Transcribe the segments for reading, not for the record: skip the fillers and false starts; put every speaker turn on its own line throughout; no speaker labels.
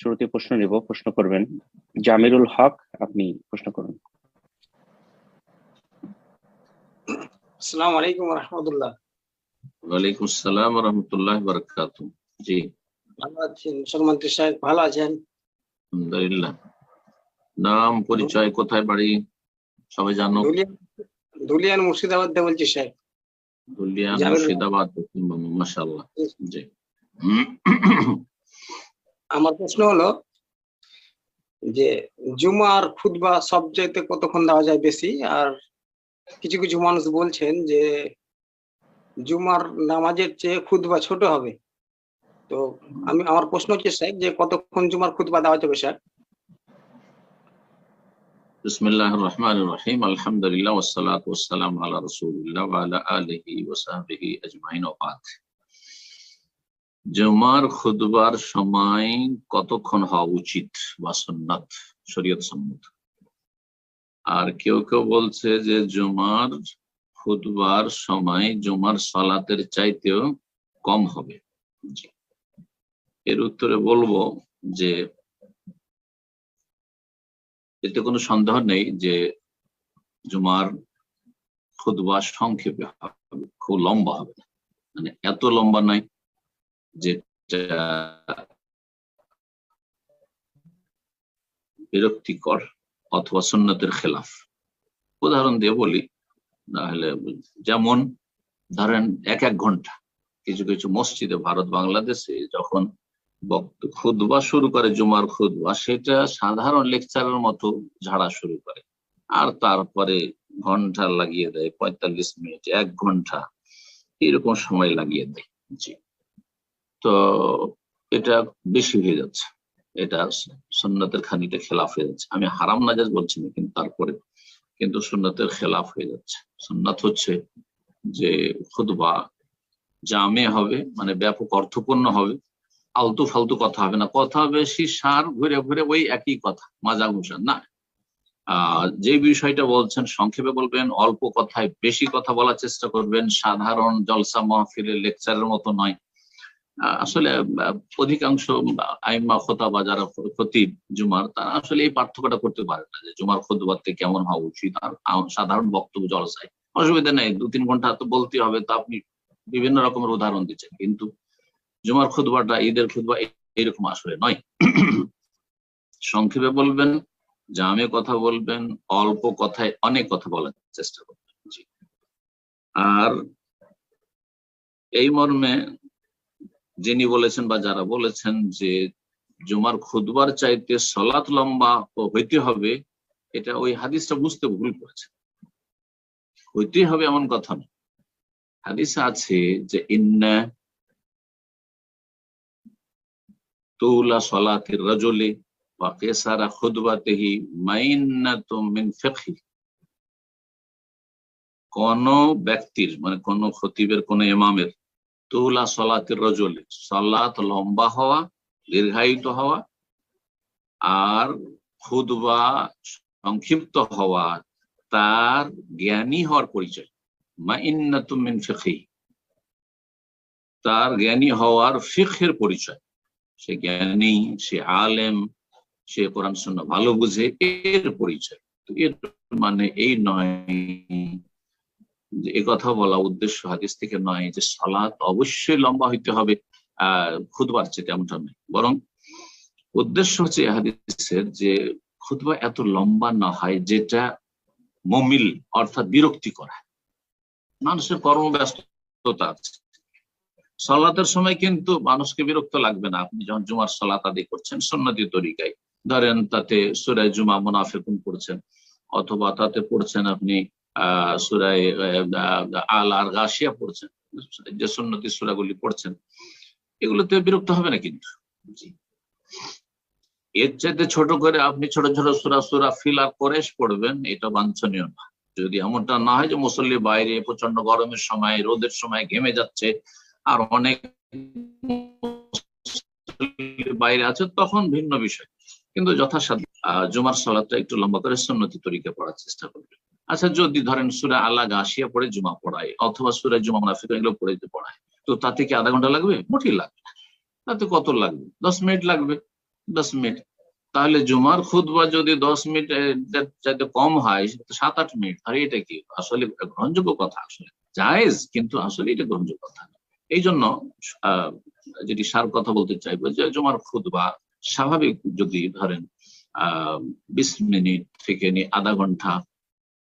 শুরুতে প্রশ্ন নেব, প্রশ্ন করবেন জামিরুল হক, আপনি প্রশ্ন করুন।
আসসালামু আলাইকুম ওয়া রাহমাতুল্লাহ।
ওয়ালাইকুম আসসালাম ওয়া রাহমাতুল্লাহি ওয়া বারাকাতুহু। জি,
ভালো আছেন সম্মানিত সাহেব? ভালো আছেন?
আলহামদুলিল্লাহ। নাম, পরিচয়, কোথায় বাড়ি সবাই জানো?
ধুলিয়ান মুর্শিদাবাদ থেকে বলছি সাহেব।
ধুলিয়ান মুর্শিদাবাদ, মাশাআল্লাহ। জি,
আমার প্রশ্ন হলো যে জুমার খুতবা সবচাইতে কতক্ষণ দেওয়া যায় বেশি? আর কিছু কিছু মানুষ বলছেন যে জুমার নামাজের চেয়ে খুতবা ছোট হবে। তো আমার প্রশ্ন হচ্ছে সাহেব যে কতক্ষণ জুমার খুতবা দেওয়া যাবে স্যার?
বিসমিল্লাহির রহমানির রহিম, আলহামদুলিল্লাহ ওয়াসসালাতু ওয়াসসালামু আলা রাসূলিল্লাহ ওয়া আলা আলিহি ওয়া সাহবিহি আজমাইন ওয়া বাদ। জুমার খুতবার সময় কতক্ষণ হওয়া উচিত বা সুন্নাত, শরীয়ত সম্মত? আর কেউ কেউ বলছে যে জুমার খুতবার সময় জুমার সালাতের চাইতেও কম হবে। এর উত্তরে বলবো যে এতে কোনো সন্দেহ নেই যে জুমার খুতবা সংক্ষেপে হবে, খুব লম্বা হবে না, মানে এত লম্বা নয় যেটা বিরক্তিকর অথবা সুন্নতের খেলাফ। উদাহরণ দিয়ে বলি, নাহলে যেমন ধরেন 1 ঘন্টা কিছু কিছু মসজিদে ভারত বাংলাদেশে যখন খুতবা শুরু করে জুমার খুতবা, সেটা সাধারণ লেকচারের মতো ঝাড়া শুরু করে, আর তারপরে ঘন্টা লাগিয়ে দেয়, 45 মিনিট 1 ঘন্টা এরকম সময় লাগিয়ে দেয়। জি, তো এটা বেশি হয়ে যাচ্ছে, এটা সুন্নতের খানিকটা খেলাফ হয়ে যাচ্ছে। আমি হারাম নাজায়েজ বলছি না, কিন্তু তারপরে কিন্তু সুন্নতের খেলাফ হয়ে যাচ্ছে। সুন্নাত হচ্ছে যে খুতবা জামে হবে, মানে ব্যাপক অর্থপূর্ণ হবে, আলতু ফালতু কথা হবে না, কথা বেশি সার ঘুরে ঘুরে ওই একই কথা, মাজা ঘুষা না। যে বিষয়টা বলছেন সংক্ষেপে বলবেন, অল্প কথায় বেশি কথা বলার চেষ্টা করবেন, সাধারণ জলসা মাহফিলের লেকচারের মতো নয়। আসলে অধিকাংশ আইম্মা খোতাবা যারা খতিব জুমার, তারা আসলে এই পার্থক্যটা করতে পারে না যে জুমার খুতবাতে কেমন হওয়া উচিত আর সাধারণ বক্তব্য জলসায়। অসুবিধা নেই, 2-3 ঘন্টা তো বলতে হবে, তো আপনি বিভিন্ন রকমের উদাহরণ দিচ্ছেন, কিন্তু জুমার খুতবাটা ঈদের খুতবা এইরকম আসলে নয়। সংক্ষেপে বলবেন, জামে কথা বলবেন, অল্প কথায় অনেক কথা বলার চেষ্টা করবেন। আর এই মর্মে যিনি বলেছেন বা যারা বলেছেন যে জুমার খুতবার চাইতে সালাত লম্বা হইতে হবে, এটা ওই হাদিসটা বুঝতে ভুল করেছে। হইতেই হবে এমন কথা না, হাদিস আছে যে ইন্না তুলা সালাতির রাজুলি ওয়া কিসারা খুতবাতিহি মাইন্নাতুম মিন ফিকহি। কোন ব্যক্তির, মানে কোন খতিবের, কোন ইমামের তুলা সালাতির রাজুলি, সালাত লম্বা হওয়া, দীর্ঘায়িত হওয়া, আর খুতবা সংক্ষিপ্ত হওয়া তার জ্ঞানী হওয়ার পরিচয়। মাইন্নাতুম মিন ফিকহি, তার জ্ঞানী হওয়ার ফিকহের পরিচয়। সে জ্ঞানী, সে আলেম, সে কোরআন সুন্নাহ ভালো বুঝে, এর পরিচয়। তো এর মানে এই নয় যে এ কথা বলা উদ্দেশ্য হাদিস থেকে নয় যে সালাত অবশ্যই লম্বা হইতে হবে খুতবার চেয়ে, এমনটা নয়। বরং উদ্দেশ্য হচ্ছে হাদিসের যে খুতবা এত লম্বা না হয় যেটা মুমিল অর্থাৎ বিরক্তি করা। মানুষের কর্মব্যস্ততা আছে, সালাতের সময় কিন্তু মানুষকে বিরক্ত লাগবে না। আপনি যখন জুমার সালাত আদায় করছেন সুন্নতি তরিকায়, ধরেন তাতে সূরা জুমা মুনাফিকুন পড়ছেন, অথবা তাতে পড়ছেন আপনি সূরা আল আর গাশিয়া পড়ছেন, যে সুন্নতি সূরাগুলি পড়ছেন, এগুলোতে বিরক্ত হবে না। কিন্তু এর চাইতে ছোট করে আপনি ছোট ছোট সূরা ফিল আর কোরেশ পড়বেন, এটা বাঞ্ছনীয় না। যদি এমনটা না হয় যে মুসল্লি বাইরে প্রচন্ড গরমের সময়, রোদের সময় ঘেমে যাচ্ছে আর অনেক বাইরে আছে, তখন ভিন্ন বিষয়। কিন্তু যথাসাধ্য জুমার সালাতটা একটু লম্বা করে সুন্নতি তরিকা পড়ার চেষ্টা করবে। আচ্ছা, যদি ধরেন সূরা আলা গাশিয়া পড়ে জুমা পড়ায়, অথবা সূরা জুমা মুনাফিকুন এগুলো পড়ে পড়ায়, তো তাতে কি আধা ঘন্টা লাগবে? মোটেই লাগবে না। তাতে কত লাগবে? 10 মিনিট লাগবে। 10 মিনিট। তাহলে জুমার খুতবা যদি 10 মিনিট চাইতে কম হয়, 7-8 মিনিট, আর এটা কি আসলে গ্রহণযোগ্য কথা? আসলে জায়েজ, কিন্তু আসলে এটা গ্রহণযোগ্য কথা না। এই জন্য যেটি সার কথা বলতে চাইবো যে জুমার খুতবা স্বাভাবিক যদি ধরেন 20 মিনিট থেকে নিয়ে আধা ঘন্টা,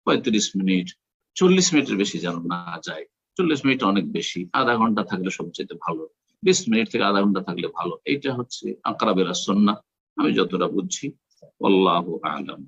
35 মিনিট, 40 মিনিটের বেশি যেন না যায়। 40 মিনিট অনেক বেশি, আধা ঘন্টা থাকলে সবচেয়ে ভালো, 20 মিনিট থেকে আধা ঘন্টা থাকলে ভালো। এইটা হচ্ছে আকরাবের সুন্নাহ, আমি যতটা বুঝছি। আল্লাহু আ'লাম।